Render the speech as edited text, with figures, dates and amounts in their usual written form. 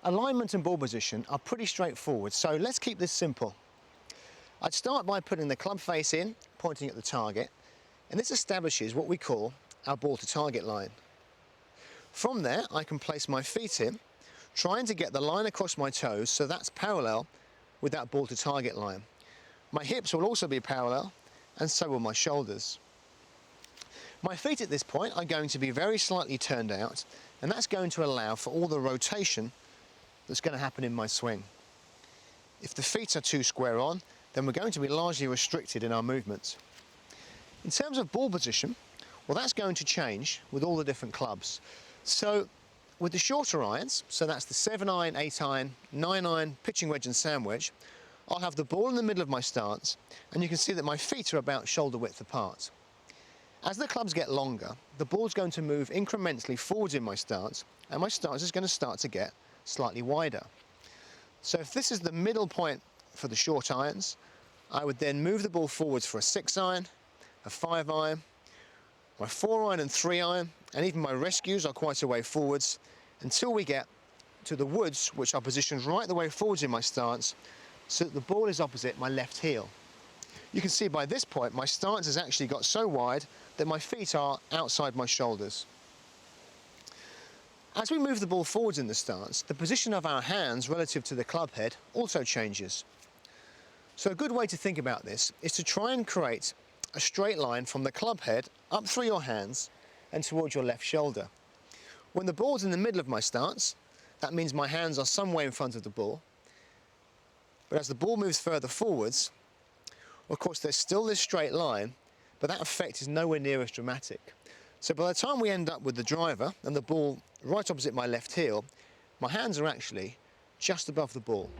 Alignment and ball position are pretty straightforward, so let's keep this simple. I'd start by putting the club face in, pointing at the target, and this establishes what we call our ball to target line. From there, I can place my feet in, trying to get the line across my toes so that's parallel with that ball to target line. My hips will also be parallel, and so will my shoulders. My feet at this point are going to be very slightly turned out, and that's going to allow for all the rotation that's going to happen in my swing. If the feet are too square on, then we're going to be largely restricted in our movements. In terms of ball position, well, that's going to change with all the different clubs. So with the shorter irons, so that's the 7-iron, 8-iron, 9-iron, pitching wedge and sand wedge, I'll have the ball in the middle of my stance, and you can see that my feet are about shoulder width apart. As the clubs get longer, the ball's going to move incrementally forwards in my stance, and my stance is going to start to get slightly wider. So if this is the middle point for the short irons, I would then move the ball forwards for a 6-iron, a 5-iron, my 4-iron and 3-iron, and even my rescues are quite a way forwards, until we get to the woods, which are positioned right the way forwards in my stance, so that the ball is opposite my left heel. You can see by this point my stance has actually got so wide that my feet are outside my shoulders. As we move the ball forwards in the stance, the position of our hands relative to the club head also changes. So a good way to think about this is to try and create a straight line from the club head up through your hands and towards your left shoulder. When the ball's in the middle of my stance, that means my hands are some way in front of the ball. But as the ball moves further forwards, of course there's still this straight line, but that effect is nowhere near as dramatic. So by the time we end up with the driver and the ball right opposite my left heel, my hands are actually just above the ball.